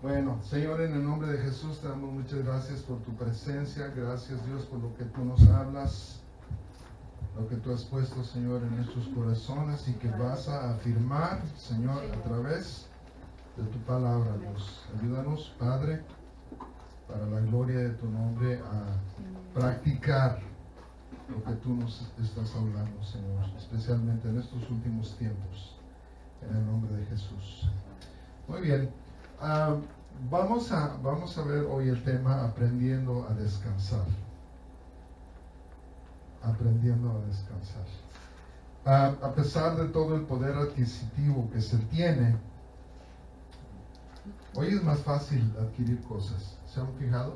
Bueno, Señor, en el nombre de Jesús te damos muchas gracias por tu presencia. Gracias, Dios, por lo que tú nos hablas, lo que tú has puesto, Señor, en nuestros corazones y que vas a afirmar, Señor, a través de tu palabra, Dios. Ayúdanos, Padre, para la gloria de tu nombre, a practicar lo que tú nos estás hablando, Señor, especialmente en estos últimos tiempos, en el nombre de Jesús. Muy bien. Vamos a ver hoy el tema aprendiendo a descansar. Aprendiendo a descansar. A pesar de todo el poder adquisitivo que se tiene, hoy es más fácil adquirir cosas. ¿Se han fijado?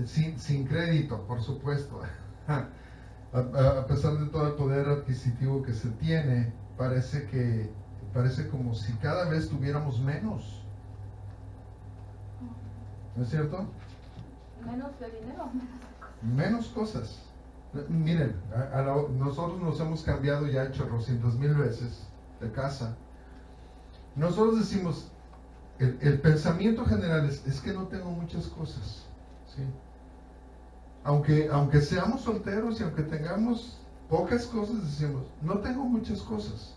Sin crédito, por supuesto. A pesar de todo el poder adquisitivo que se tiene, parece como si cada vez tuviéramos menos. ¿No es cierto? Menos de dinero, menos cosas. Miren, nosotros nos hemos cambiado ya 800,000 veces de casa. Nosotros decimos, el pensamiento general es que no tengo muchas cosas, ¿sí? Aunque seamos solteros y aunque tengamos pocas cosas, decimos, no tengo muchas cosas.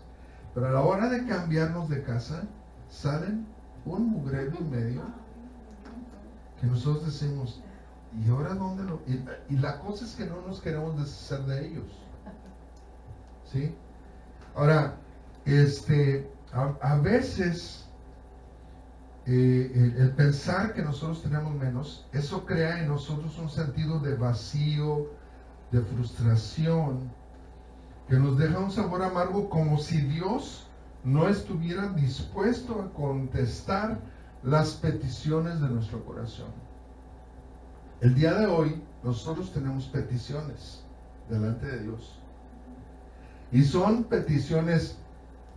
Pero a la hora de cambiarnos de casa, salen un mugrero y medio que nosotros decimos, ¿y ahora dónde lo...? Y la cosa es que no nos queremos deshacer de ellos, ¿sí? Ahora, a veces el pensar que nosotros tenemos menos, eso crea en nosotros un sentido de vacío, de frustración, que nos deja un sabor amargo, como si Dios no estuviera dispuesto a contestar las peticiones de nuestro corazón. El día de hoy nosotros tenemos peticiones delante de Dios, y son peticiones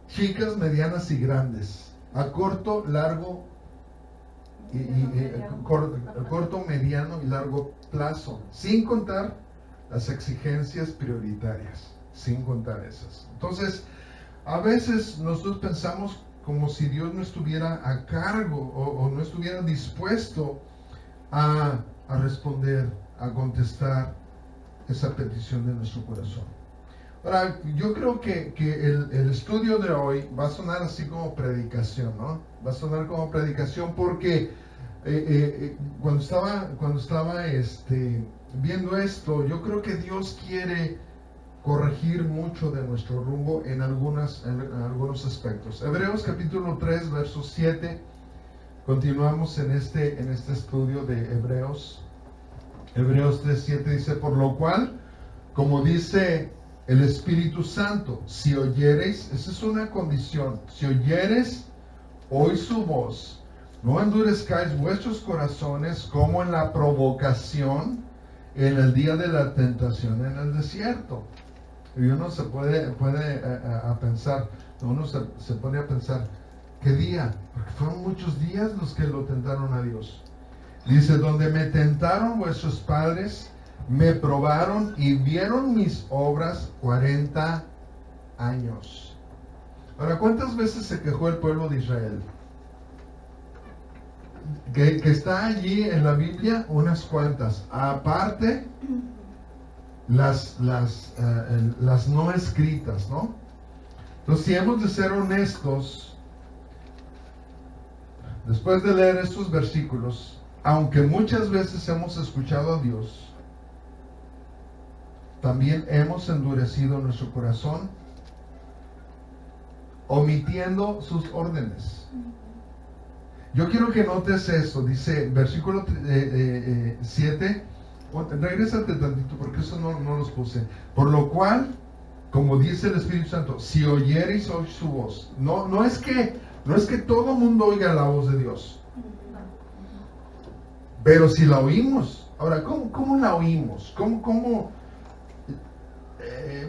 chicas, medianas y grandes, a corto, largo corto, mediano y largo plazo, sin contar las exigencias prioritarias, sin contar esas. Entonces, a veces nosotros pensamos como si Dios no estuviera a cargo o no estuviera dispuesto a responder, a contestar esa petición de nuestro corazón. Ahora, yo creo que el estudio de hoy va a sonar así como predicación, ¿no? Va a sonar como predicación porque cuando estaba viendo esto, yo creo que Dios quiere corregir mucho de nuestro rumbo en algunos aspectos. Hebreos capítulo 3, verso 7. Continuamos en este estudio de Hebreos. Hebreos 3, 7 dice, por lo cual, como dice el Espíritu Santo, si oyereis, esa es una condición, si oyereis hoy su voz, no endurezcáis vuestros corazones como en la provocación en el día de la tentación en el desierto. Y uno se puede pensar, uno se pone a pensar, ¿qué día? Porque fueron muchos días los que lo tentaron a Dios. Dice, donde me tentaron vuestros padres, me probaron y vieron mis obras 40 años. Ahora, ¿cuántas veces se quejó el pueblo de Israel? Que está allí en la Biblia, unas cuantas. Aparte, las no escritas, ¿no? Entonces, si hemos de ser honestos, después de leer estos versículos, aunque muchas veces hemos escuchado a Dios, también hemos endurecido nuestro corazón, omitiendo sus órdenes. Yo quiero que notes eso, dice versículo 7, regrésate tantito porque eso no los puse. Por lo cual, como dice el Espíritu Santo, si oyereis hoy su voz, no es que todo mundo oiga la voz de Dios, pero si la oímos. Ahora, ¿cómo la oímos?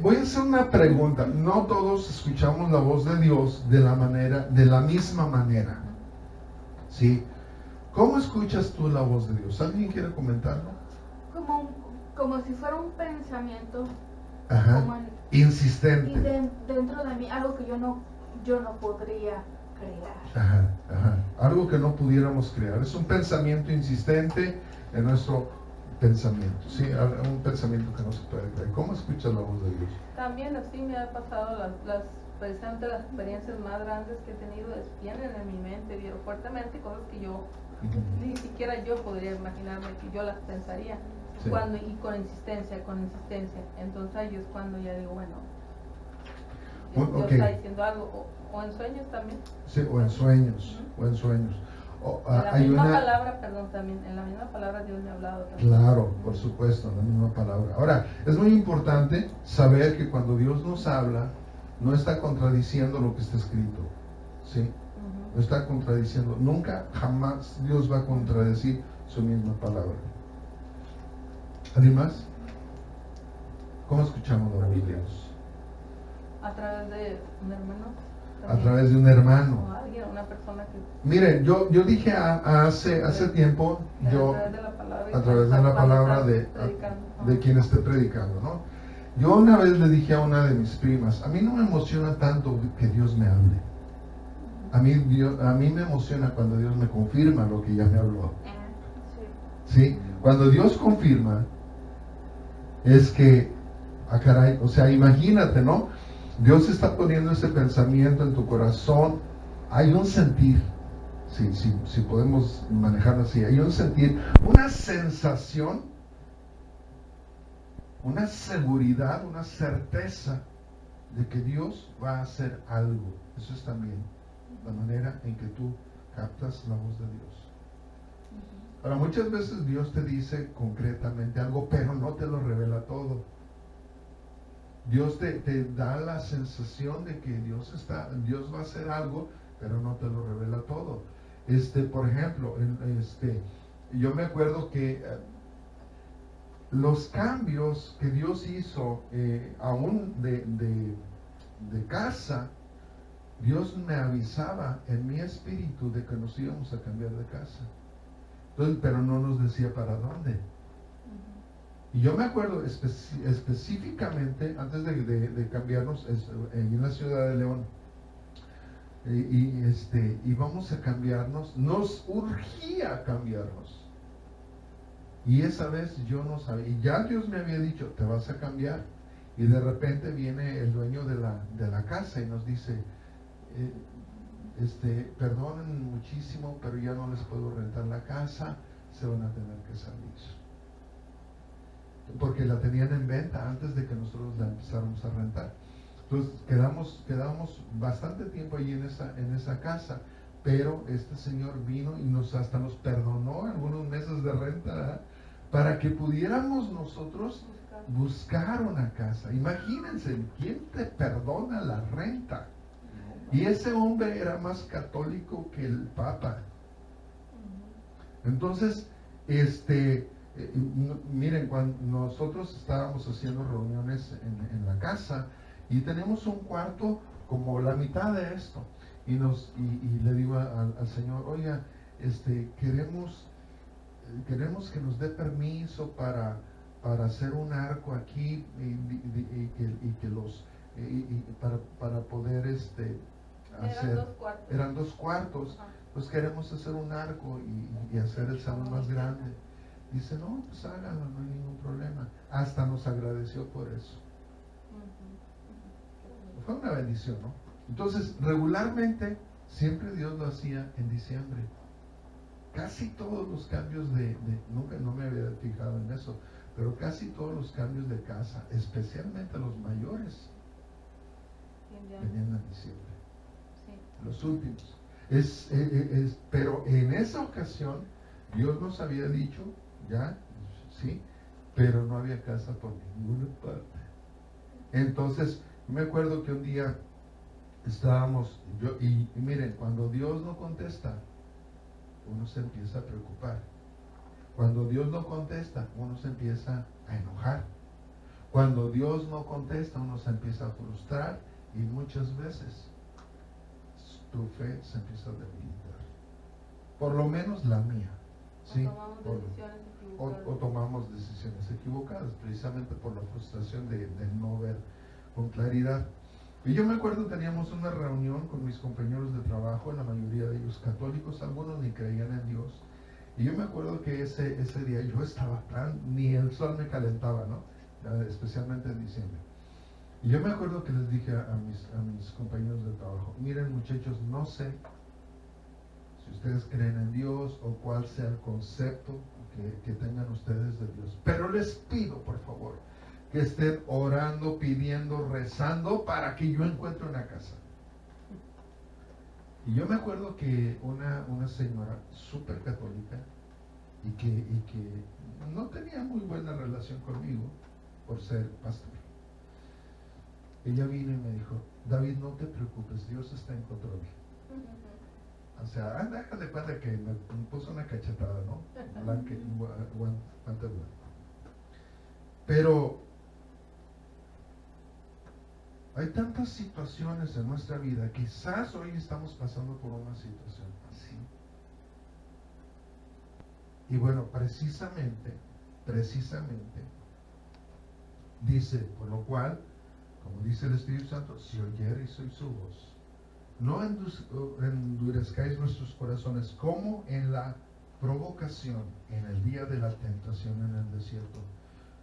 Voy a hacer una pregunta. No todos escuchamos la voz de Dios de la misma manera, ¿sí? ¿Cómo escuchas tú la voz de Dios? ¿Alguien quiere comentarlo? Como si fuera un pensamiento. Ajá. Insistente. Y dentro de mí, algo que yo no podría crear. Ajá. algo que no pudiéramos crear. Es un pensamiento insistente en nuestro pensamiento, ¿sí? Un pensamiento que no se puede creer. ¿Cómo escuchas la voz de Dios? También así me ha pasado precisamente las experiencias más grandes que he tenido vienen en mi mente, bien fuertemente, cosas que yo ni siquiera yo podría imaginarme que yo las pensaría. Sí. Y con insistencia. Entonces ahí es cuando ya digo, bueno, Dios Okay. está diciendo algo, o en sueños también. Sí, o en sueños, o en sueños. En la misma palabra, perdón, también, en la misma palabra Dios me ha hablado también. Claro, por supuesto, en la misma palabra. Ahora, es muy importante saber que cuando Dios nos habla, no está contradiciendo lo que está escrito, ¿sí? No está contradiciendo, nunca, jamás Dios va a contradecir su misma palabra. ¿Alguien más? ¿Cómo escuchamos la voz de Dios? A través de un hermano. A través de un hermano. O alguien, una persona que... Miren, yo dije hace tiempo, yo a través de la palabra de quien esté predicando, ¿no? Yo una vez le dije a una de mis primas, a mí no me emociona tanto que Dios me hable. A mí me emociona cuando Dios me confirma lo que ya me habló. ¿Sí? Cuando Dios confirma, es que, caray, o sea, imagínate, ¿no? Dios está poniendo ese pensamiento en tu corazón. Hay un sentir, si podemos manejarlo así, hay un sentir, una sensación, una seguridad, una certeza de que Dios va a hacer algo. Eso es también la manera en que tú captas la voz de Dios. Ahora, muchas veces Dios te dice concretamente algo, pero no te lo revela todo. Dios te da la sensación de que Dios va a hacer algo, pero no te lo revela todo. Por ejemplo, yo me acuerdo que los cambios que Dios hizo, aún de casa, Dios me avisaba en mi espíritu de que nos íbamos a cambiar de casa. Entonces, pero no nos decía para dónde. Y yo me acuerdo específicamente, antes de cambiarnos, en la ciudad de León, íbamos a cambiarnos, nos urgía cambiarnos. Y esa vez yo no sabía, y ya Dios me había dicho, te vas a cambiar. Y de repente viene el dueño de la casa y nos dice, perdonen muchísimo, pero ya no les puedo rentar la casa, se van a tener que salir. Porque la tenían en venta antes de que nosotros la empezáramos a rentar. Entonces quedamos bastante tiempo allí en esa casa, pero este señor vino y hasta nos perdonó algunos meses de renta, ¿verdad? Para que pudiéramos nosotros buscar una casa. Imagínense, ¿quién te perdona la renta? Y ese hombre era más católico que el Papa. Entonces, miren, cuando nosotros estábamos haciendo reuniones en la casa y tenemos un cuarto como la mitad de esto, y le digo al Señor, oiga, queremos que nos dé permiso para hacer un arco aquí para poder hacer, eran 2 cuartos, pues queremos hacer un arco y hacer el salón más grande. Dice, no, pues háganlo, no hay ningún problema. Hasta nos agradeció por eso. Fue una bendición, ¿no? Entonces, regularmente, siempre Dios lo hacía en diciembre. Casi todos los cambios nunca, no me había fijado en eso, pero casi todos los cambios de casa, especialmente los mayores, venían en diciembre. Sí. Los últimos. Pero en esa ocasión, Dios nos había dicho, ya, sí, pero no había casa por ninguna parte. Entonces, me acuerdo que un día estábamos, y miren, cuando Dios no contesta, uno se empieza a preocupar. Cuando Dios no contesta, uno se empieza a enojar. Cuando Dios no contesta, uno se empieza a frustrar y muchas veces tu fe se empieza a debilitar. Por lo menos la mía. ¿sí? O tomamos decisiones equivocadas, precisamente por la frustración de no ver con claridad. Y yo me acuerdo, teníamos una reunión con mis compañeros de trabajo, la mayoría de ellos católicos, algunos ni creían en Dios. Y yo me acuerdo que ese día yo estaba ni el sol me calentaba, ¿no? Especialmente en diciembre. Y yo me acuerdo que les dije a mis compañeros de trabajo, miren muchachos, no sé si ustedes creen en Dios o cuál sea el concepto que tengan ustedes de Dios, pero les pido, por favor, que estén orando, pidiendo, rezando para que yo encuentre una casa. Y yo me acuerdo que una señora súper católica y que no tenía muy buena relación conmigo por ser pastor. Ella vino y me dijo, David, no te preocupes, Dios está en control. O sea, déjale cuenta que me puso una cachetada, ¿no? Guante blanco. Pero hay tantas situaciones en nuestra vida, quizás hoy estamos pasando por una situación así. Y bueno, precisamente, dice, por lo cual, como dice el Espíritu Santo, si oyereis hoy su voz, no endurezcáis nuestros corazones como en la provocación, en el día de la tentación en el desierto.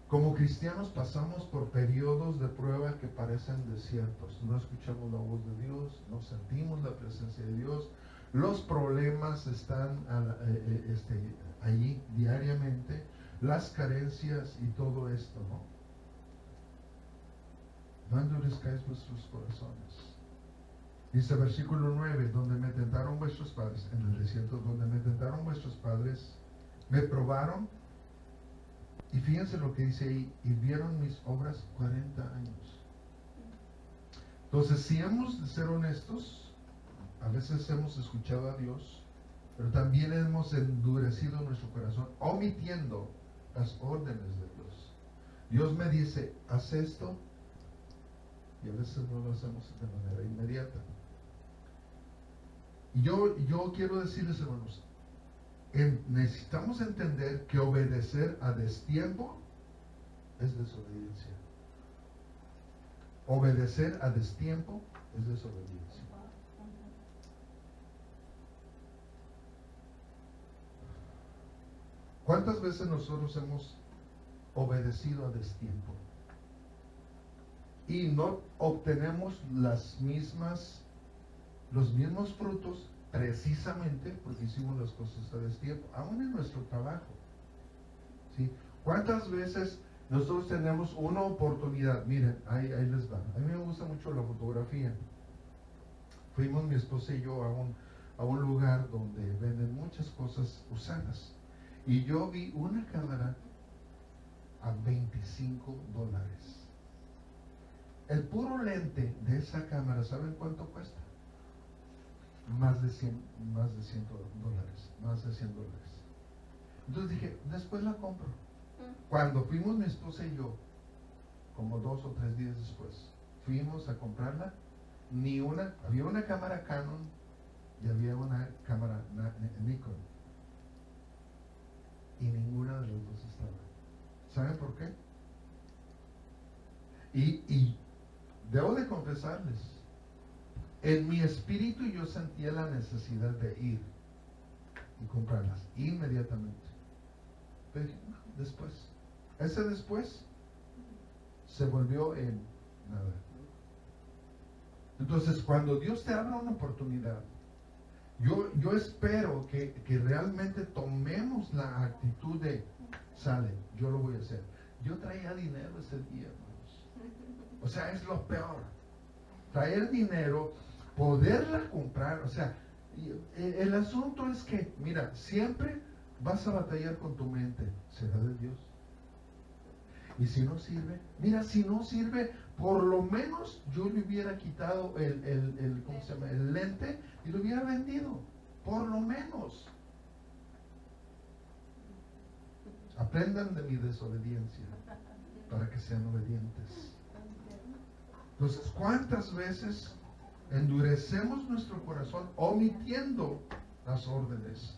Como cristianos pasamos por periodos de prueba que parecen desiertos. No escuchamos la voz de Dios, no sentimos la presencia de Dios. Los problemas están allí diariamente, las carencias y todo esto, ¿no? No endurezcáis vuestros corazones. Dice versículo 9, donde me tentaron vuestros padres, en el desierto, donde me tentaron vuestros padres, me probaron. Y fíjense lo que dice ahí, y vieron mis obras 40 años. Entonces, si hemos de ser honestos, a veces hemos escuchado a Dios, pero también hemos endurecido nuestro corazón, omitiendo las órdenes de Dios. Dios me dice, haz esto, y a veces no lo hacemos de manera inmediata. Y yo quiero decirles, hermanos, necesitamos entender que obedecer a destiempo es desobediencia. Obedecer a destiempo es desobediencia. ¿Cuántas veces nosotros hemos obedecido a destiempo y no obtenemos los mismos frutos precisamente porque hicimos las cosas a destiempo, aún en nuestro trabajo? ¿Sí? ¿Cuántas veces nosotros tenemos una oportunidad? Miren, ahí les va. A mí me gusta mucho la fotografía. Fuimos mi esposa y yo a un lugar donde venden muchas cosas usadas. Y yo vi una cámara a $25. El puro lente de esa cámara, ¿saben cuánto cuesta? Más de 100 dólares, más de $100. Entonces dije, después la compro. Cuando fuimos mi esposa y yo, como 2 o 3 días después, fuimos a comprarla, había una cámara Canon y había una cámara Nikon. Y ninguna de las dos estaba. ¿Saben por qué? Y debo de confesarles, en mi espíritu yo sentía la necesidad de ir y comprarlas inmediatamente. Pero dije, no, después. Ese después se volvió en nada. Entonces, cuando Dios te abra una oportunidad, yo espero que realmente tomemos la actitud de, sale, yo lo voy a hacer. Yo traía dinero ese día, hermanos. O sea, es lo peor. Traer dinero, poderla comprar, o sea, el asunto es que, mira, siempre vas a batallar con tu mente. ¿Será de Dios? Y si no sirve, mira, si no sirve, por lo menos yo le hubiera quitado ¿cómo se llama? El lente y lo hubiera vendido. Por lo menos. Aprendan de mi desobediencia para que sean obedientes. Entonces, ¿cuántas veces endurecemos nuestro corazón omitiendo las órdenes?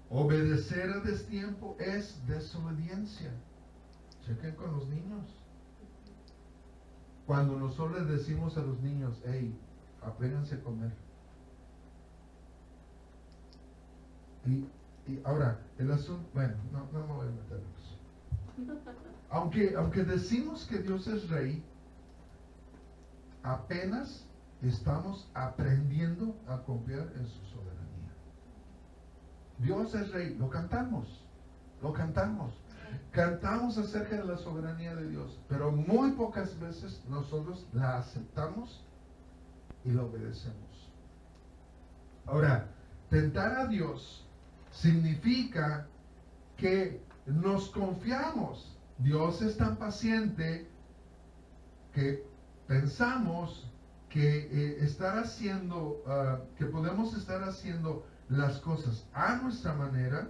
Obedecer a destiempo es desobediencia. Chequen con los niños. cuando nosotros les decimos a los niños, hey, apréndanse a comer. Y ahora, el asunto, bueno, no me voy a meter en eso. Aunque decimos que Dios es rey, apenas estamos aprendiendo a confiar en su soberanía. Dios es rey, lo cantamos. Cantamos acerca de la soberanía de Dios, pero muy pocas veces nosotros la aceptamos y la obedecemos. Ahora, tentar a Dios significa que nos confiamos. Dios es tan paciente que pensamos que que podemos estar haciendo las cosas a nuestra manera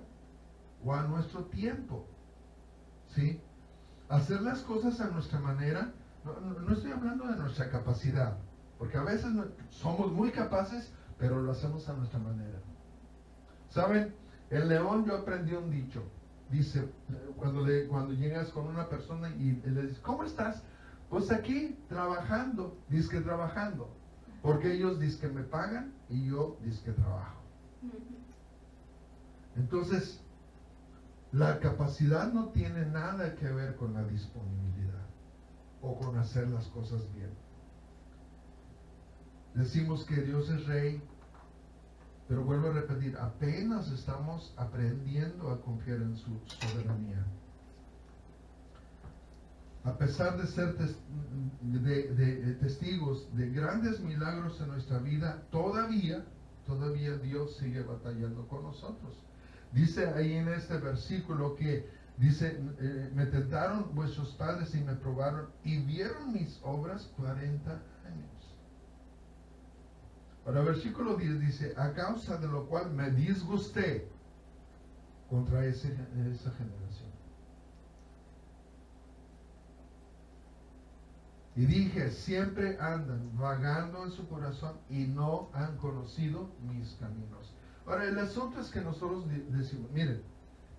o a nuestro tiempo. ¿Sí? Hacer las cosas a nuestra manera, no estoy hablando de nuestra capacidad, porque a veces somos muy capaces, pero lo hacemos a nuestra manera. ¿Saben? En León yo aprendí un dicho. Dice, cuando llegas con una persona y le dices, ¿cómo estás? Pues aquí, trabajando, dizque trabajando. Porque ellos dizque me pagan y yo dizque trabajo. Entonces, la capacidad no tiene nada que ver con la disponibilidad o con hacer las cosas bien. Decimos que Dios es rey, pero vuelvo a repetir, apenas estamos aprendiendo a confiar en su soberanía. A pesar de ser testigos de grandes milagros en nuestra vida, todavía Dios sigue batallando con nosotros. Dice ahí en este versículo que dice, me tentaron vuestros padres y me probaron y vieron mis obras 40 años. Ahora, versículo 10 dice, a causa de lo cual me disgusté contra esa generación. Y dije, siempre andan vagando en su corazón y no han conocido mis caminos. Ahora, el asunto es que nosotros decimos, miren,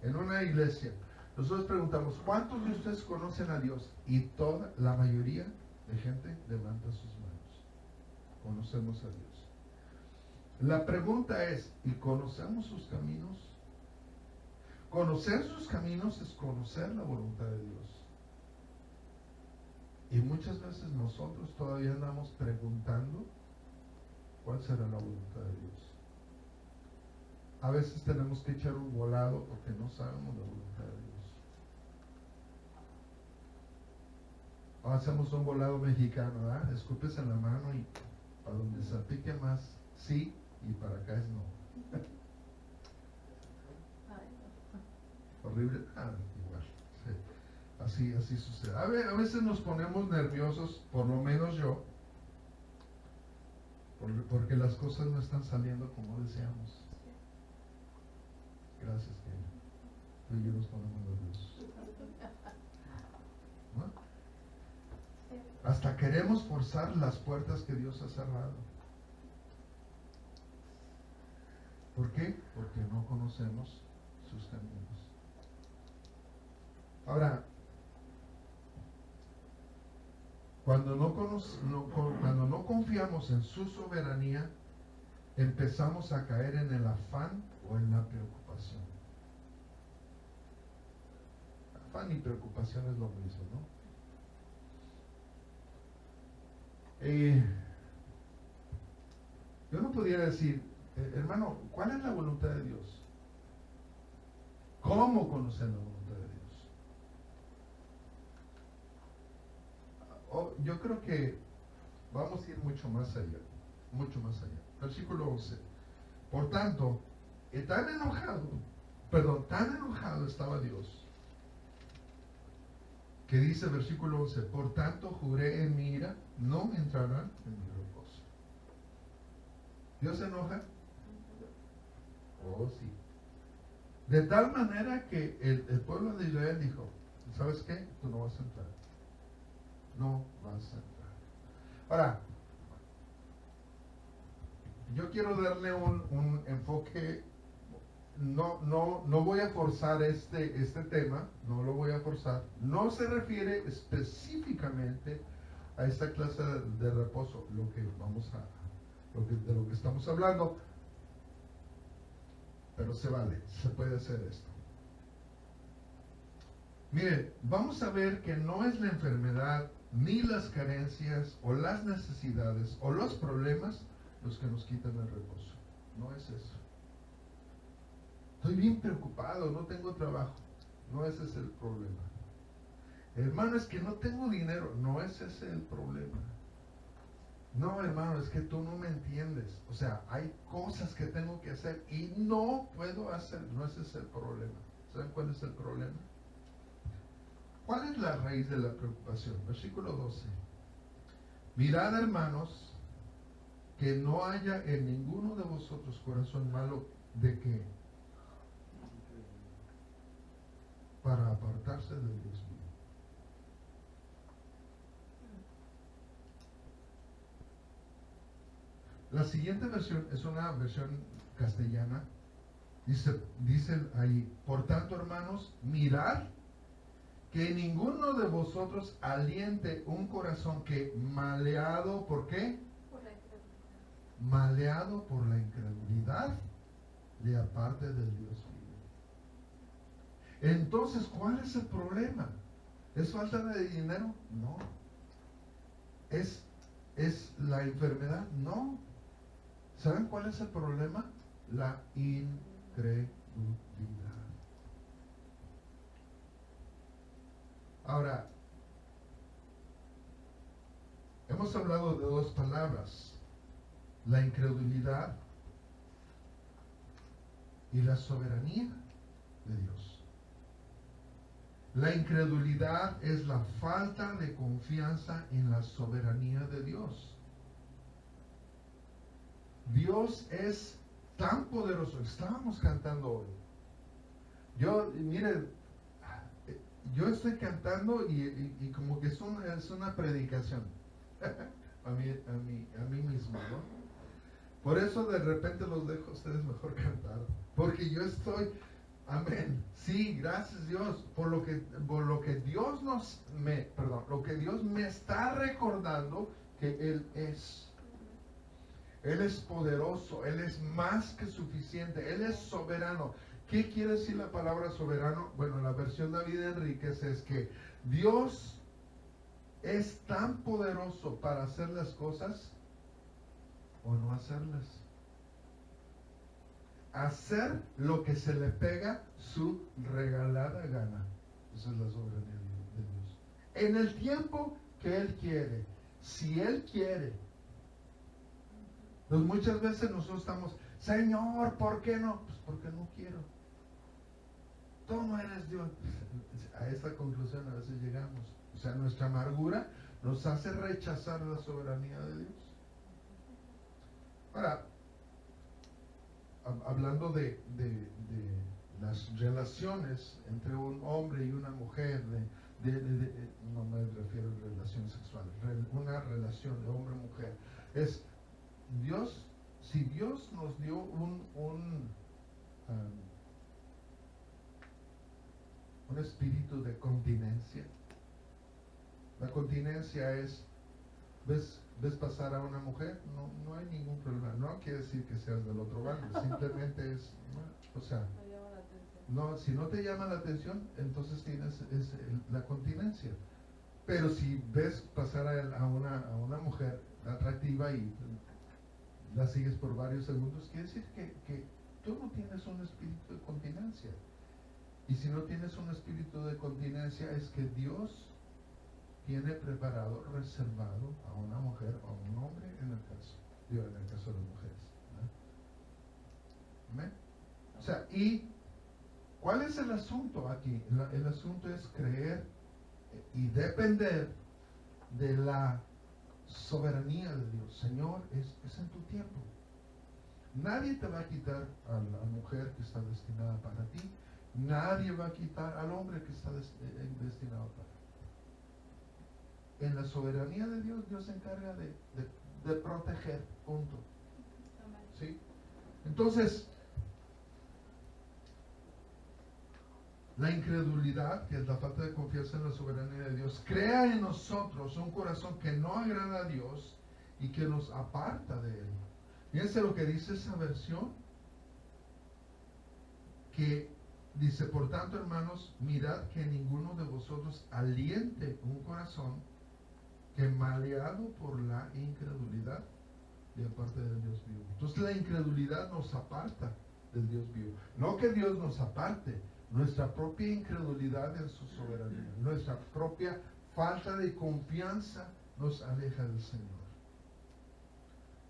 en una iglesia, nosotros preguntamos, ¿cuántos de ustedes conocen a Dios? Y la mayoría de gente levanta sus manos. Conocemos a Dios. La pregunta es, ¿y conocemos sus caminos? Conocer sus caminos es conocer la voluntad de Dios. Y muchas veces nosotros todavía andamos preguntando cuál será la voluntad de Dios. A veces tenemos que echar un volado porque no sabemos la voluntad de Dios. O hacemos un volado mexicano, ¿verdad? Escupes en la mano y para donde se pique más, sí, y para acá es no. Horrible, igual. Sí. Así sucede. A veces nos ponemos nerviosos, por lo menos yo, porque las cosas no están saliendo como deseamos. Gracias, que tú y yo nos ponemos nerviosos. ¿No? Hasta queremos forzar las puertas que Dios ha cerrado. ¿Por qué? Porque no conocemos sus caminos. Ahora, cuando no confiamos en su soberanía, empezamos a caer en el afán o en la preocupación. Afán y preocupación es lo mismo, ¿no? Yo no podría decir, hermano, ¿cuál es la voluntad de Dios? ¿Cómo conocer la voluntad de Dios? Yo creo que vamos a ir mucho más allá. Versículo 11. Por tanto, tan enojado estaba Dios, que dice versículo 11, por tanto juré en mi ira, no entrarán en mi reposo. ¿Dios se enoja? Oh, sí. De tal manera que el pueblo de Israel dijo, ¿sabes qué? Tú no vas a entrar. No vas a entrar. Ahora, yo quiero darle un enfoque. No voy a forzar este tema, no lo voy a forzar. No se refiere específicamente a esta clase de reposo, de lo que estamos hablando, pero se vale, se puede hacer esto. Mire, vamos a ver que no es la enfermedad, ni las carencias, o las necesidades, o los problemas los que nos quitan el reposo. No es eso. Estoy bien preocupado, no tengo trabajo. No ese es el problema. Hermano, es que no tengo dinero. No ese es el problema. No, hermano, es que tú no me entiendes. O sea, hay cosas que tengo que hacer y no puedo hacer. No ese es el problema. ¿Saben cuál es el problema? ¿Cuál es la raíz de la preocupación? Versículo 12. Mirad, hermanos, que no haya en ninguno de vosotros corazón malo de que para apartarse del Dios vivo. La siguiente versión es una versión castellana. Dicen ahí, por tanto, hermanos, mirad que ninguno de vosotros aliente un corazón que maleado, ¿por qué? Por la incredulidad. Maleado por la incredulidad, le aparte del Dios vivo. Entonces, ¿cuál es el problema? ¿Es falta de dinero? No. ¿Es la enfermedad? No. ¿Saben cuál es el problema? La incredulidad. Ahora, hemos hablado de dos palabras, la incredulidad y la soberanía de Dios. La incredulidad es la falta de confianza en la soberanía de Dios. Dios es tan poderoso. Estábamos cantando hoy. Miren, yo estoy cantando y como que es una predicación a mí mismo, ¿no? Por eso de repente los dejo a ustedes mejor cantar, porque yo estoy, amén, sí, gracias Dios, por lo que Dios lo que Dios me está recordando que Él es. Él es poderoso, Él es más que suficiente, Él es soberano. ¿Qué quiere decir la palabra soberano? Bueno, la versión David Enríquez es que Dios es tan poderoso para hacer las cosas o no hacerlas. Hacer lo que se le pega su regalada gana. Esa es la soberanía de Dios. En el tiempo que Él quiere, si Él quiere. Pues muchas veces nosotros estamos, Señor, ¿por qué no? Pues porque no quiero. Tú no eres Dios. A esa conclusión a veces llegamos. O sea, nuestra amargura nos hace rechazar la soberanía de Dios. Ahora, hablando de las relaciones entre un hombre y una mujer, no me refiero a relaciones sexuales, una relación de hombre-mujer, es Dios, si Dios nos dio un espíritu de continencia. La continencia es, ves pasar a una mujer, no hay ningún problema. No quiere decir que seas del otro bando, simplemente es, o sea, no, si no te llama la atención, entonces tienes la continencia. Pero si ves pasar a una mujer atractiva y la sigues por varios segundos, quiere decir que tú no tienes un espíritu de continencia. Y si no tienes un espíritu de continencia, es que Dios tiene preparado, reservado a una mujer o a un hombre en el caso de las mujeres. ¿Amén? O sea, ¿y cuál es el asunto aquí? El asunto es creer y depender de la soberanía de Dios. Señor, es en tu tiempo. Nadie te va a quitar a la mujer que está destinada para ti. Nadie va a quitar al hombre que está destinado para ti. En la soberanía de Dios, Dios se encarga de proteger, punto. ¿Sí? Entonces, la incredulidad, que es la falta de confianza en la soberanía de Dios, crea en nosotros un corazón que no agrada a Dios y que nos aparta de Él. Fíjense lo que dice esa versión, que dice: por tanto, hermanos, mirad que ninguno de vosotros aliente un corazón que maleado por la incredulidad de aparte del Dios vivo. Entonces la incredulidad nos aparta del Dios vivo. No que Dios nos aparte, nuestra propia incredulidad en su soberanía, nuestra propia falta de confianza nos aleja del Señor.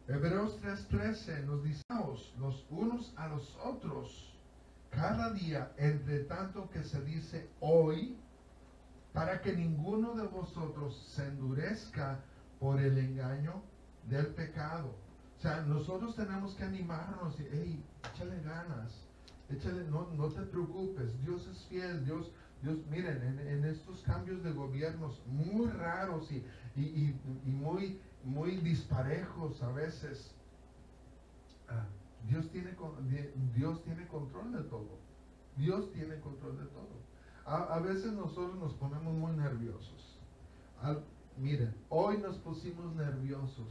Hebreos 3:13 nos dice: los unos a los otros cada día, entre tanto que se dice hoy, para que ninguno de vosotros se endurezca por el engaño del pecado. O sea, nosotros tenemos que animarnos y, hey, échale ganas, échale, no te preocupes, Dios es fiel, Dios, miren, en estos cambios de gobiernos muy raros y muy disparejos a veces, Dios tiene control de todo. Dios tiene control de todo. A veces nosotros nos ponemos muy nerviosos. Miren, hoy nos pusimos nerviosos.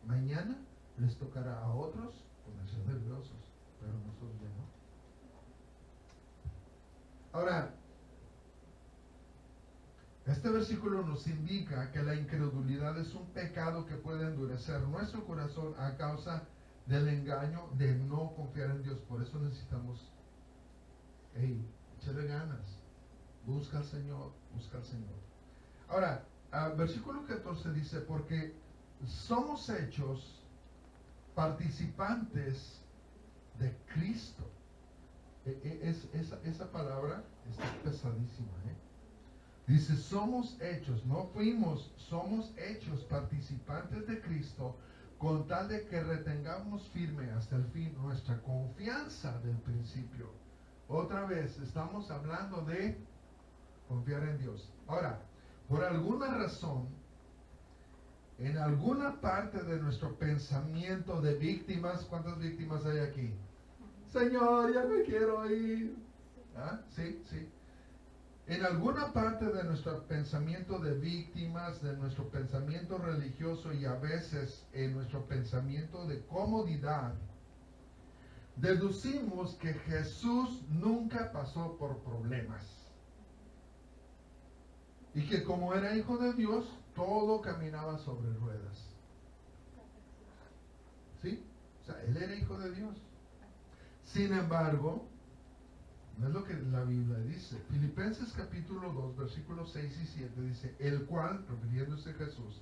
Mañana les tocará a otros ponerse nerviosos, pero nosotros ya no. Ahora, este versículo nos indica que la incredulidad es un pecado que puede endurecer nuestro corazón a causa del engaño de no confiar en Dios. Por eso necesitamos, échale ganas, busca al Señor, busca al Señor. Ahora, versículo 14 dice: porque somos hechos participantes de Cristo. Esa palabra está pesadísima, Dice: somos hechos, no fuimos, somos hechos participantes de Cristo, con tal de que retengamos firme hasta el fin nuestra confianza del principio. Otra vez, estamos hablando de confiar en Dios. Ahora, por alguna razón, en alguna parte de nuestro pensamiento de víctimas, ¿cuántas víctimas hay aquí? Señor, ya me quiero ir. Sí. En alguna parte de nuestro pensamiento de víctimas, de nuestro pensamiento religioso y a veces en nuestro pensamiento de comodidad, deducimos que Jesús nunca pasó por problemas. Y que como era hijo de Dios, todo caminaba sobre ruedas. ¿Sí? O sea, Él era hijo de Dios. Sin embargo, no es lo que la Biblia dice. Filipenses capítulo 2, versículos 6 y 7 dice: el cual, refiriéndose a Jesús,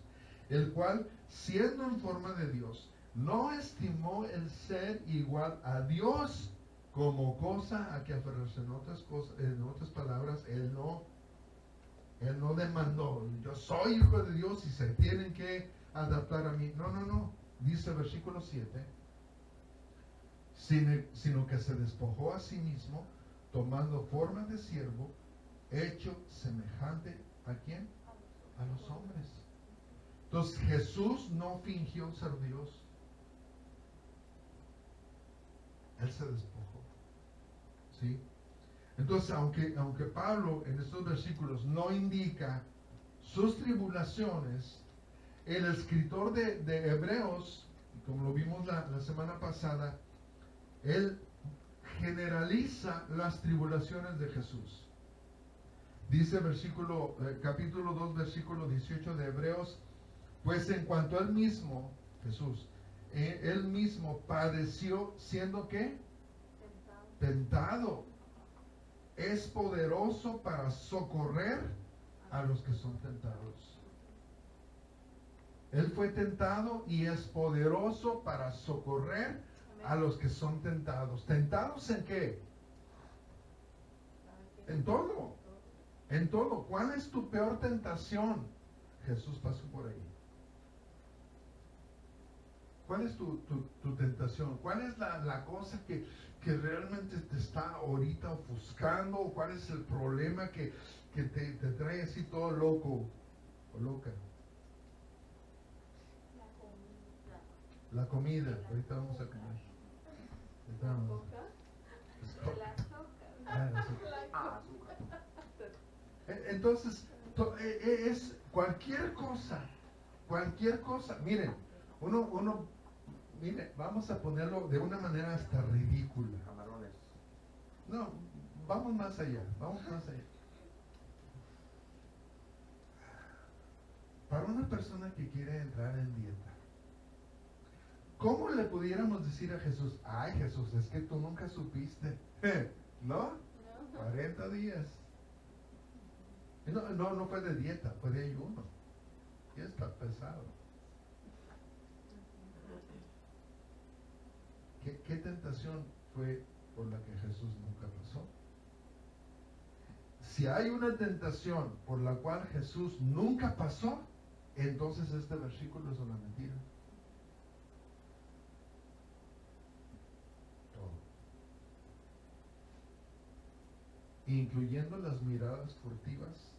el cual, siendo en forma de Dios, no estimó el ser igual a Dios como cosa a que aferrarse. En otras palabras, Él no demandó: yo soy hijo de Dios y se tienen que adaptar a mí. No. Dice el versículo 7: sino que se despojó a sí mismo, tomando forma de siervo, hecho semejante ¿a quién? A los hombres. Entonces Jesús no fingió ser Dios. Él se despojó. ¿Sí? Entonces, aunque Pablo en estos versículos no indica sus tribulaciones, el escritor de Hebreos, como lo vimos la semana pasada, él generaliza las tribulaciones de Jesús. Dice capítulo 2, versículo 18 de Hebreos: pues en cuanto a él mismo, Jesús, él mismo padeció siendo ¿qué? Tentado. Es poderoso para socorrer a los que son tentados. Él fue tentado y es poderoso para socorrer a los que son tentados. ¿Tentados en qué? En todo. En todo. ¿Cuál es tu peor tentación? Jesús pasó por ahí. ¿Cuál es tu tentación? ¿Cuál es la cosa que realmente te está ahorita ofuscando? ¿Cuál es el problema que te trae así todo loco o loca? La comida. Ahorita vamos a comer. El azúcar. Azúcar. Entonces, es cualquier cosa. Miren, mire, vamos a ponerlo de una manera hasta ridícula. Camarones. No, vamos más allá. Para una persona que quiere entrar en dieta, ¿cómo le pudiéramos decir a Jesús, ay Jesús, es que tú nunca supiste? ¿No? 40 días. No fue de dieta, fue de ayuno. Y está pesado. ¿Qué tentación fue por la que Jesús nunca pasó? Si hay una tentación por la cual Jesús nunca pasó, entonces este versículo es una mentira. Todo. Incluyendo las miradas furtivas.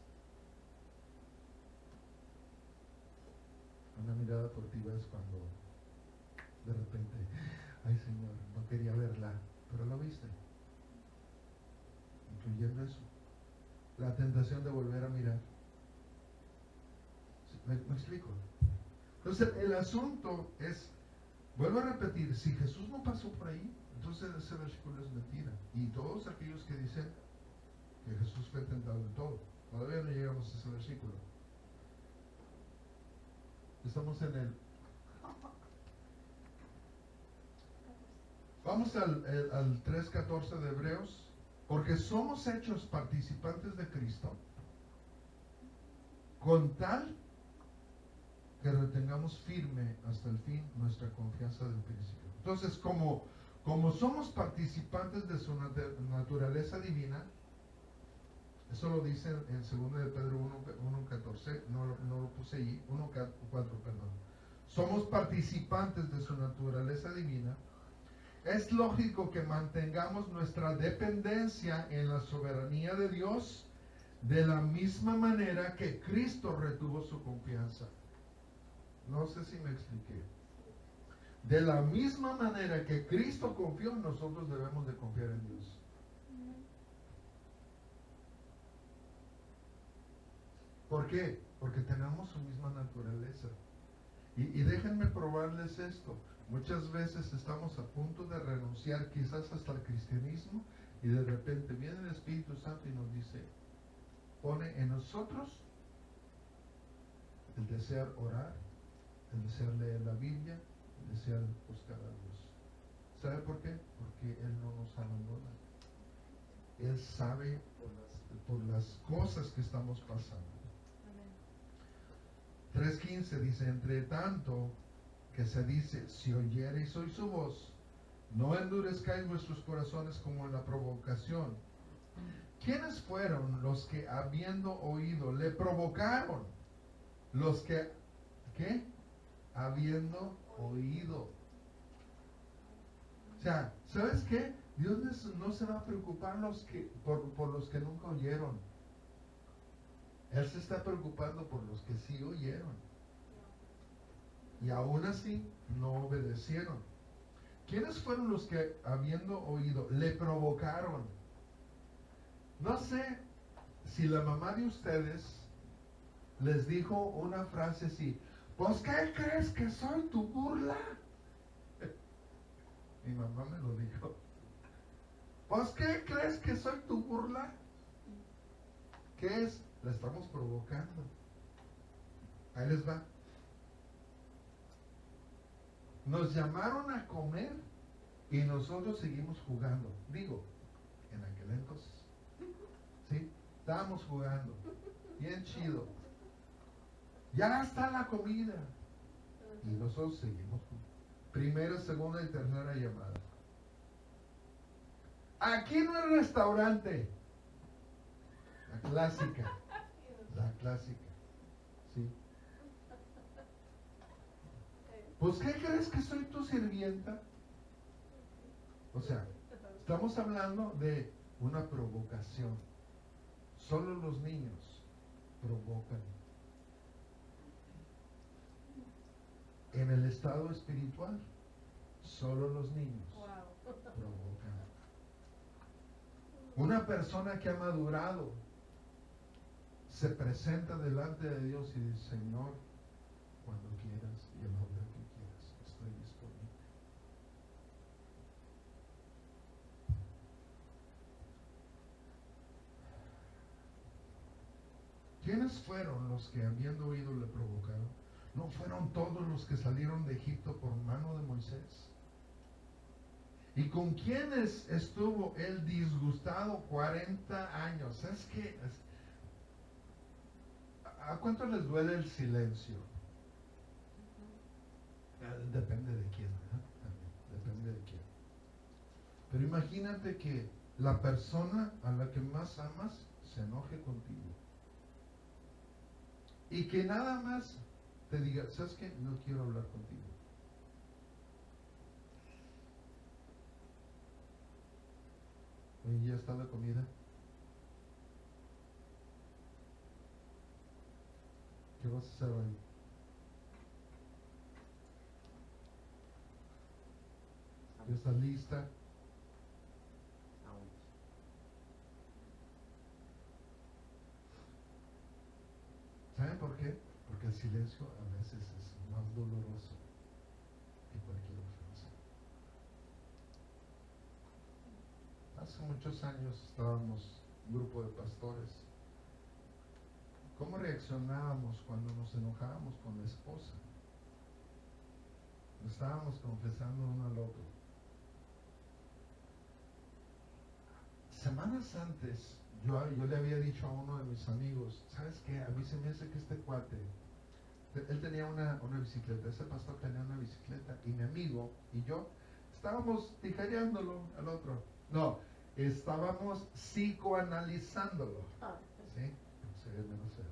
Una mirada furtiva es cuando de repente, ay Señor, no quería verla, pero la viste. Incluyendo eso. La tentación de volver a mirar. ¿Me explico? Entonces el asunto es, vuelvo a repetir, si Jesús no pasó por ahí, entonces ese versículo es mentira. Y todos aquellos que dicen que Jesús fue tentado en todo, todavía no llegamos a ese versículo. Estamos en el... Vamos al 3:14 de Hebreos. Porque somos hechos participantes de Cristo con tal que retengamos firme hasta el fin nuestra confianza del principio. Entonces, como somos participantes de su naturaleza divina, eso lo dice en 2 de Pedro 1:14, no lo puse allí, 1:4, perdón. Somos participantes de su naturaleza divina. Es lógico que mantengamos nuestra dependencia en la soberanía de Dios de la misma manera que Cristo retuvo su confianza. No sé si me expliqué. De la misma manera que Cristo confió, nosotros debemos de confiar en Dios. ¿Por qué? Porque tenemos su misma naturaleza. Y déjenme probarles esto. Muchas veces estamos a punto de renunciar quizás hasta el cristianismo y de repente viene el Espíritu Santo y nos dice, pone en nosotros el desear orar, el desear leer la Biblia, el desear buscar a Dios. ¿Sabe por qué? Porque Él no nos abandona. Él sabe por las cosas que estamos pasando. 3:15 dice, entre tanto que se dice, si oyereis hoy su voz, no endurezcáis vuestros corazones como en la provocación. ¿Quiénes fueron los que habiendo oído le provocaron? Los que, ¿qué? Habiendo oído. O sea, ¿sabes qué? Dios no se va a preocupar por los que nunca oyeron. Él se está preocupando por los que sí oyeron. Y aún así no obedecieron. ¿Quiénes fueron los que, habiendo oído, le provocaron? No sé si la mamá de ustedes les dijo una frase así, pues ¿qué crees que soy tu burla? Mi mamá me lo dijo. Pues ¿qué crees que soy tu burla? ¿Qué es? La estamos provocando. Ahí les va. Nos llamaron a comer y nosotros seguimos jugando. Digo, en aquel entonces. ¿Sí? Estábamos jugando. Bien chido. Ya está la comida. Y nosotros seguimos jugando. Primera, segunda y tercera llamada. Aquí no hay restaurante. La clásica. La clásica. ¿Sí? Pues ¿qué crees que soy tu sirvienta? O sea, estamos hablando de una provocación. Solo los niños provocan. En el estado espiritual, solo los niños provocan. Una persona que ha madurado se presenta delante de Dios y dice, Señor, cuando quieras y a la hora que quieras, estoy disponible. ¿Quiénes fueron los que habiendo oído le provocaron? ¿No fueron todos los que salieron de Egipto por mano de Moisés? ¿Y con quiénes estuvo él disgustado 40 años? ¿Sabes qué? ¿A cuánto les duele el silencio? Depende de quién, ¿verdad? También, depende de quién. Pero imagínate que la persona a la que más amas se enoje contigo. Y que nada más te diga, ¿sabes qué? No quiero hablar contigo. Oye, ¿ya está la comida? ¿Qué vas a hacer hoy? ¿Ya estás lista? ¿Saben por qué? Porque el silencio a veces es más doloroso que cualquier ofensa. Hace muchos años estábamos un grupo de pastores. ¿Cómo reaccionábamos cuando nos enojábamos con la esposa? Estábamos confesando uno al otro. Semanas antes, yo le había dicho a uno de mis amigos, ¿sabes qué? A mí se me hace que este cuate, él tenía una bicicleta, ese pastor tenía una bicicleta, y mi amigo y yo estábamos tijereándolo al otro. No, estábamos psicoanalizándolo. ¿Sí? Se ve menos feo.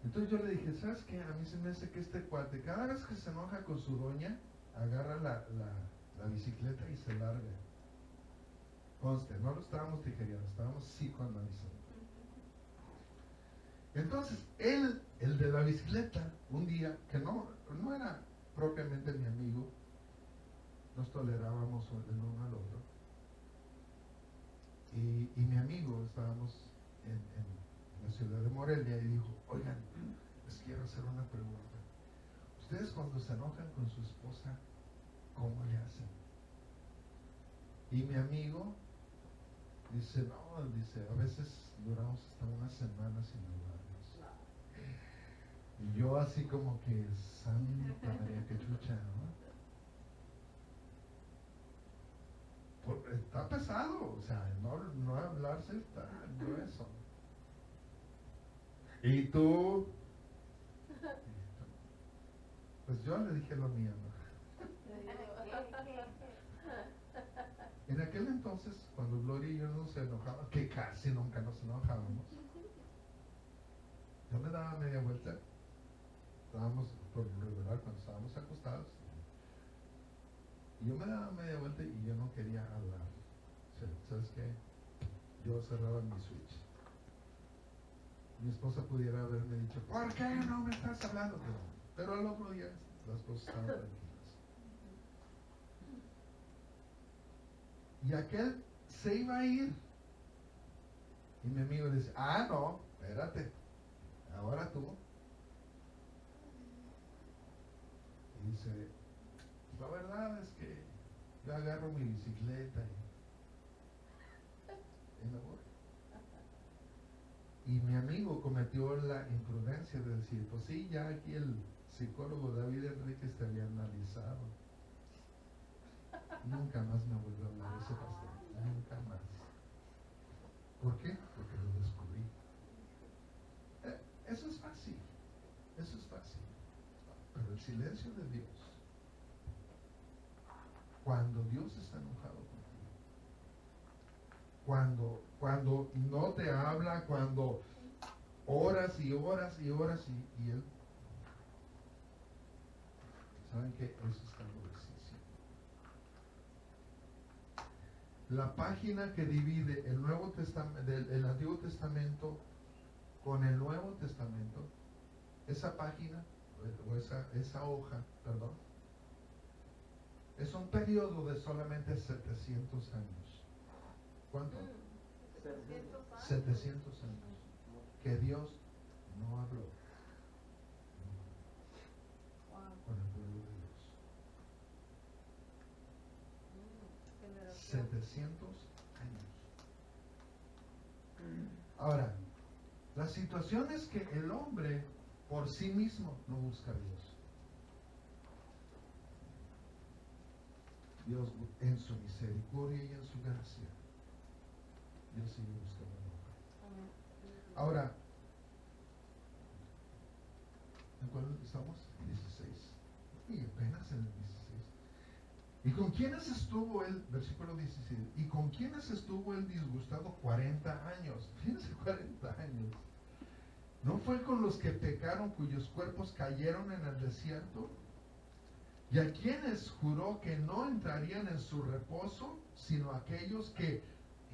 Entonces yo le dije, ¿sabes qué? A mí se me hace que este cuate, cada vez que se enoja con su doña, agarra la bicicleta y se larga. Conste, no lo estábamos tijereando, estábamos psicoanalizando. Entonces, él, el de la bicicleta, un día, que no era propiamente mi amigo, nos tolerábamos el uno al otro. Y mi amigo, estábamos en la ciudad de Morelia, y dijo, oigan, les quiero hacer una pregunta. Ustedes cuando se enojan con su esposa, ¿cómo le hacen? Y mi amigo dice, no, dice, a veces duramos hasta una semana sin hablarnos. Y yo así como que, Santa María, que chucha, ¿no? Está pesado, o sea, no hablarse está grueso. ¿Y tú? Pues yo le dije lo mío, ¿no? En aquel entonces, cuando Gloria y yo nos enojábamos, que casi nunca nos enojábamos, yo me daba media vuelta. Estábamos, por lo regular, cuando estábamos acostados, y yo me daba media vuelta y yo no quería hablar. O sea, ¿sabes qué? Yo cerraba mi switch. Mi esposa pudiera haberme dicho, ¿por qué no me estás hablando? Pero al otro día las cosas estaban tranquilas. Y aquel se iba a ir. Y mi amigo dice, no, espérate, ahora tú. Y dice, la verdad es que yo agarro mi bicicleta y me voy. Y mi amigo cometió la imprudencia de decir, pues sí, ya aquí el psicólogo David Enríquez te había analizado. Nunca más me volvió a hablar ese pastor, nunca más. ¿Por qué? Porque lo descubrí. Eso es fácil, eso es fácil. Pero el silencio de Dios, cuando Dios está enojado contigo, cuando no te habla, cuando horas y horas y horas y Él, ¿saben qué? Eso es algo decisivo. La página que divide el Nuevo Testamento, el Antiguo Testamento con el Nuevo Testamento, esa página, o esa hoja, perdón, es un periodo de solamente 700 años. ¿Cuánto? 700 años. 700 años. que Dios no habló Wow. con el pueblo de Dios. Generación. 700 años. Ahora, la situación es que el hombre por sí mismo no busca a Dios. Dios en su misericordia y en su gracia, Dios sigue buscando al hombre. Amén. Ahora, ¿en cuál estamos? 16. Y apenas en el 16. ¿Y con quiénes estuvo él? Versículo 17. ¿Y con quiénes estuvo él disgustado 40 años? Fíjense, 40 años. ¿No fue con los que pecaron, cuyos cuerpos cayeron en el desierto? ¿Y a quienes juró que no entrarían en su reposo, sino aquellos que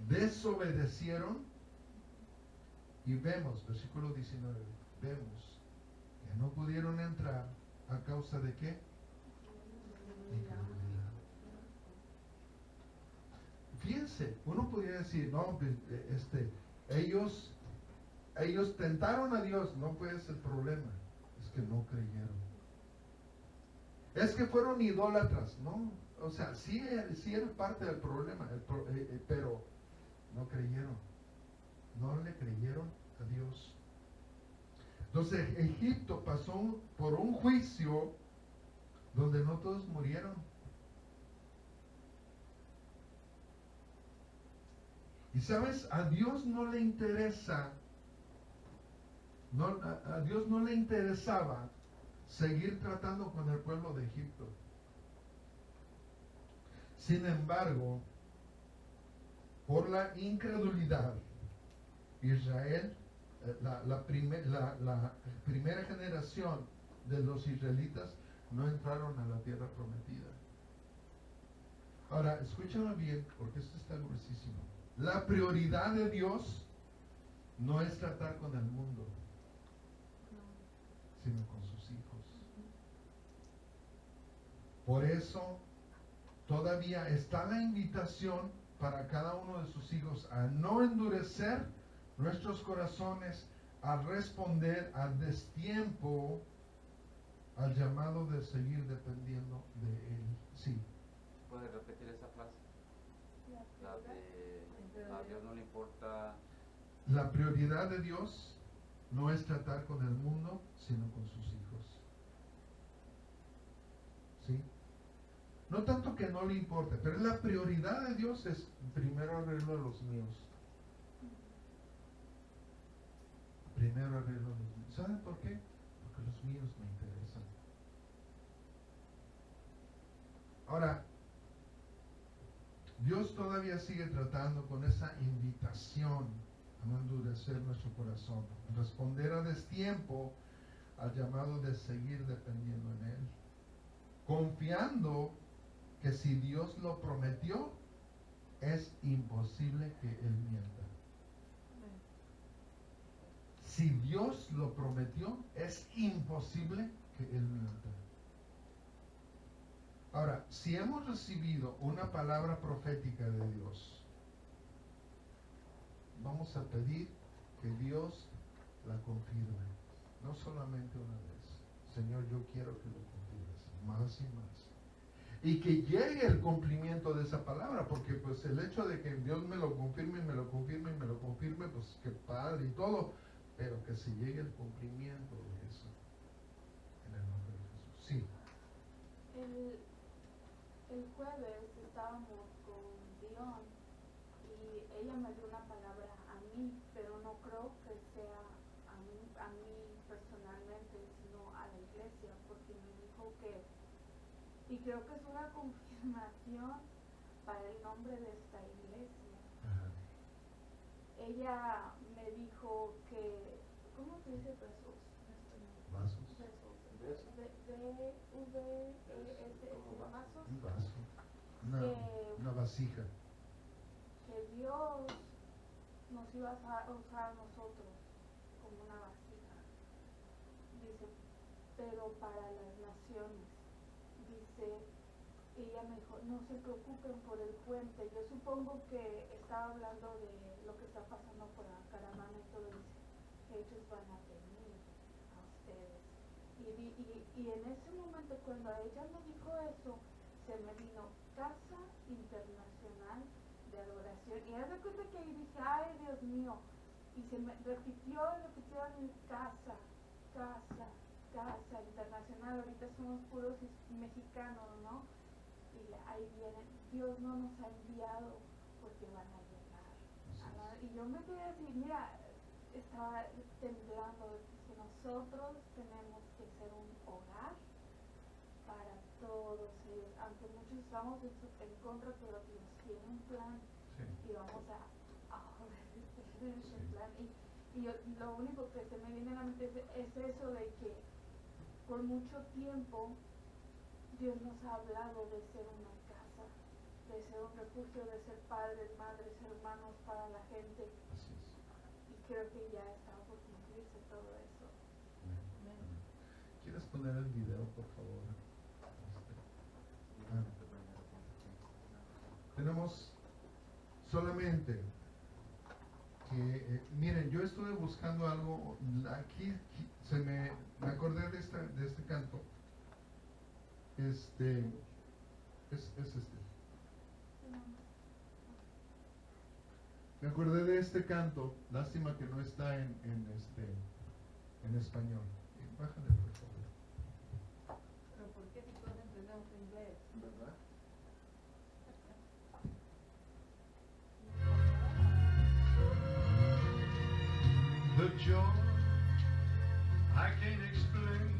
desobedecieron? Y vemos, versículo 19, vemos que no pudieron entrar a causa de qué? Incredulidad. Fíjense, uno podría decir, no, ellos tentaron a Dios, no puede ser el problema, es que no creyeron. Es que fueron idólatras, ¿no? O sea, sí era parte del problema, pero no creyeron. No le creyeron a Dios. Entonces, Egipto pasó por un juicio donde no todos murieron. Y sabes, a Dios no le interesa, a Dios no le interesaba seguir tratando con el pueblo de Egipto. Sin embargo, por la incredulidad, Israel, la primera generación de los israelitas no entraron a la tierra prometida. Ahora, escúchame bien, porque esto está gruesísimo. La prioridad de Dios no es tratar con el mundo, sino con sus hijos. Por eso, todavía está la invitación para cada uno de sus hijos a no endurecer nuestros corazones, a responder a destiempo al llamado de seguir dependiendo de Él. Sí. ¿Puedes repetir esa frase? La de a Dios no le importa. La prioridad de Dios no es tratar con el mundo, sino con sus hijos. ¿Sí? No tanto que no le importe, pero la prioridad de Dios es primero arreglo a los míos. Primero arreglo a los míos. ¿Saben por qué? Porque los míos me interesan. Ahora, Dios todavía sigue tratando con esa invitación a no endurecer nuestro corazón, a responder a destiempo al llamado de seguir dependiendo en Él, confiando que si Dios lo prometió, es imposible que Él mienta. Si Dios lo prometió, es imposible que Él mienta. Ahora, si hemos recibido una palabra profética de Dios, vamos a pedir que Dios la confirme, no solamente una vez. Señor, yo quiero que lo confirmes más y más. Y que llegue el cumplimiento de esa palabra, porque pues el hecho de que Dios me lo confirme y me lo confirme y me lo confirme, pues que padre y todo, pero que se llegue el cumplimiento de eso. En el nombre de Jesús. Sí. El jueves estábamos con Dion y ella me dio una palabra a mí, pero no creo que sea a mí personalmente, sino a la iglesia, porque me dijo que, y creo que es una confirmación para el nombre de esta iglesia. Ajá. Ella me dijo que, ¿cómo se dice besos? Vasos. ¿Besos? Vasos. Un vaso. Una vasija. Que Dios nos iba a usar a nosotros como una vasija. Dice, pero para las naciones. Dice, ella me dijo, no se preocupen por el puente. Yo supongo que estaba hablando de lo que está pasando por Caramana y todo. Dice, ellos van a venir a ustedes. Y en ese momento, cuando ella me dijo eso, se me vino Casa Internacional de Adoración. Y haz de cuenta que ahí dije, ay Dios mío, y se me repitió en casa internacional. Ahorita somos puros mexicanos, ¿no? Y ahí vienen, Dios no nos ha enviado porque van a llegar. Y yo me quedé así, mira, estaba temblando, que nosotros tenemos que ser un hogar para todos ellos, aunque muchos estamos en contra, pero Dios tiene un plan. Sí. Y vamos a obedecer ese plan. Y lo único que se me viene a la mente es eso de que por mucho tiempo Dios nos ha hablado de ser una casa, de ser un refugio, de ser padres, madres, hermanos para la gente. Así es. Y creo que ya está por cumplirse todo eso. Amén. ¿Quieres poner el video, por favor? Tenemos solamente que, miren, yo estuve buscando algo, aquí me acordé de este canto, es este. Me acordé de este canto, lástima que no está en español. Bájale, por favor. Pero ¿por qué si todos entendemos inglés? ¿Verdad? The joy I can't explain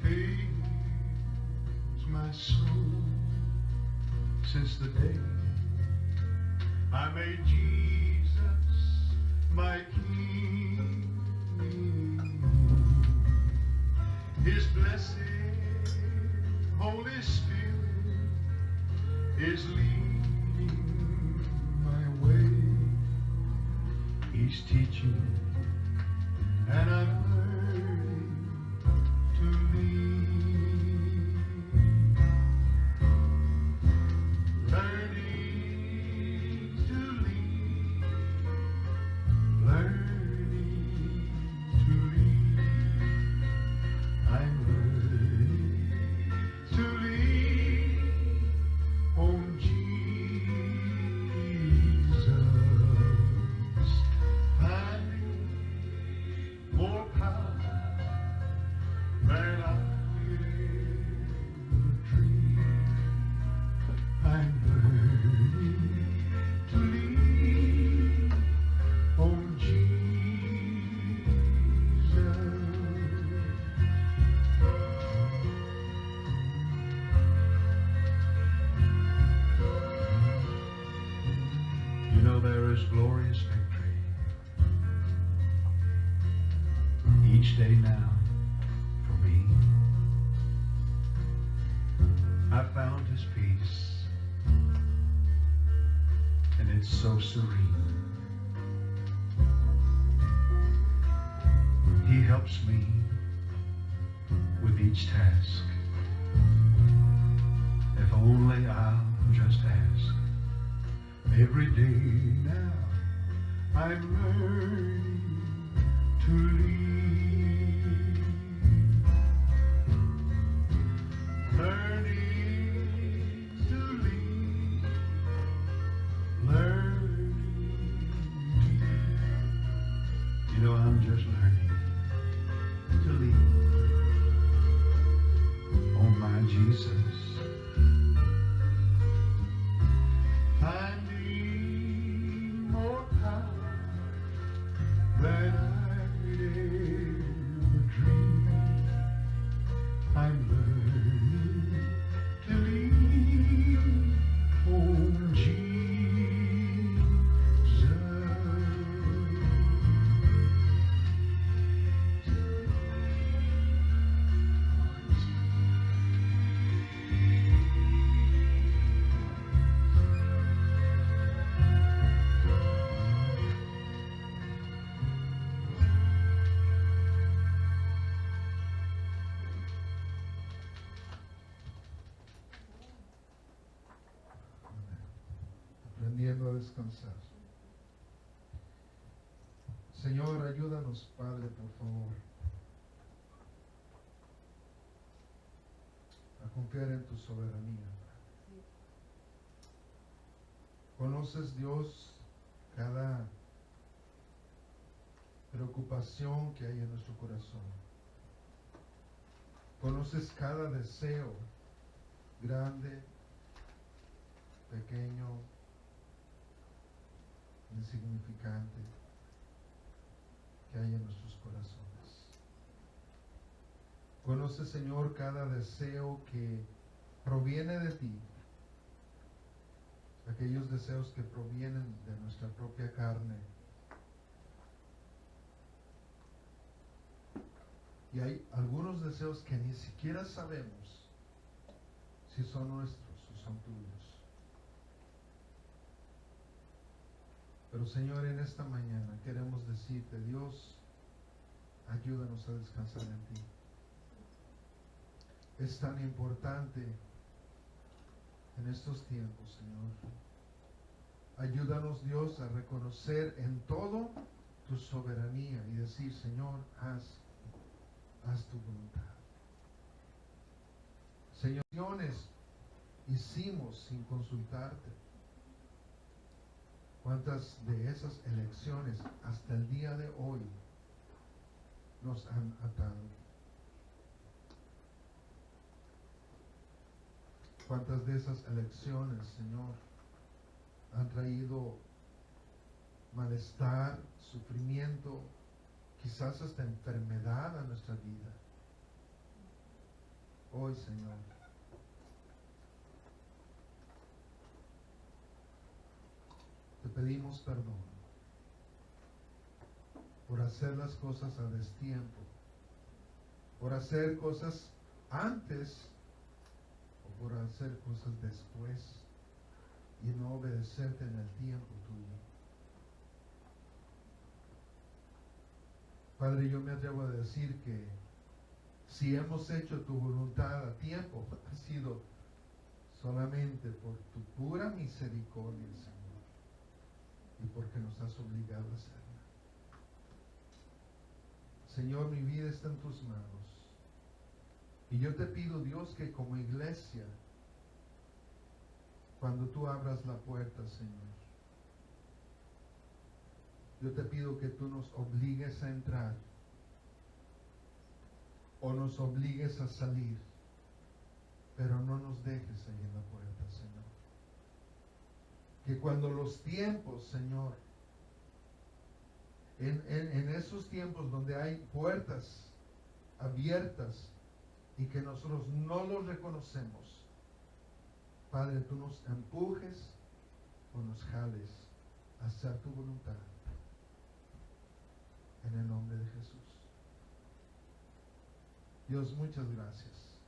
fills my soul since the day I made Jesus my King. His blessed Holy Spirit is leading my way. He's teaching and I'm learning to lead. Learning to lead. Learning to lead. I'm learning to lead on Jesus. I need more power than I ever dreamed. I'm learning to lean on Jesus. You know there is glorious victory each day now for me. I found His peace, and it's so serene. He helps me with each task. If only I'll just ask. Every day now I'm learning to lead. Learning to lead. Learning to lead. You know, I'm just learning to lead on my Jesus. I need more power than I'd ever dreamed. I'm learning to lean on Jesus. Aprendiendo a descansar. Señor, ayúdanos, Padre, por favor, a confiar en tu soberanía. Conoces, Dios, cada preocupación que hay en nuestro corazón. Conoces cada deseo, grande, pequeño, insignificante, que hay en nuestros corazones. Conoces, Señor, cada deseo que proviene de ti, aquellos deseos que provienen de nuestra propia carne. Y hay algunos deseos que ni siquiera sabemos si son nuestros o son tuyos. Pero Señor, en esta mañana queremos decirte, Dios, ayúdanos a descansar en ti. Es tan importante en estos tiempos, Señor. Ayúdanos, Dios, a reconocer en todo tu soberanía y decir, Señor, haz tu voluntad. Señor, hicimos sin consultarte. ¿Cuántas de esas elecciones hasta el día de hoy nos han atado? ¿Cuántas de esas elecciones, Señor, han traído malestar, sufrimiento, quizás hasta enfermedad a nuestra vida? Hoy, Señor, te pedimos perdón por hacer las cosas a destiempo, por hacer cosas antes o por hacer cosas después y no obedecerte en el tiempo tuyo. Padre, yo me atrevo a decir que si hemos hecho tu voluntad a tiempo, ha sido solamente por tu pura misericordia, Señor, y porque nos has obligado a hacerla. Señor, mi vida está en tus manos. Y yo te pido, Dios, que como iglesia, cuando tú abras la puerta, Señor, yo te pido que tú nos obligues a entrar o nos obligues a salir, pero no nos dejes ahí en la puerta, Señor. Que cuando los tiempos, Señor, en esos tiempos donde hay puertas abiertas y que nosotros no los reconocemos, Padre, tú nos empujes o nos jales a hacer tu voluntad. En el nombre de Jesús. Dios, muchas gracias.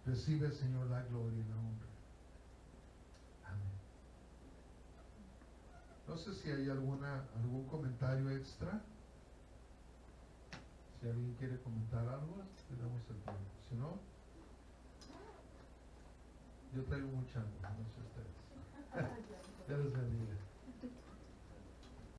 Recibe, Señor, la gloria y la honra. Amén. No sé si hay algún comentario extra. Si alguien quiere comentar algo, le damos el tiempo. Si no, yo traigo mucha hambre, no sé ustedes. Dios les bendiga.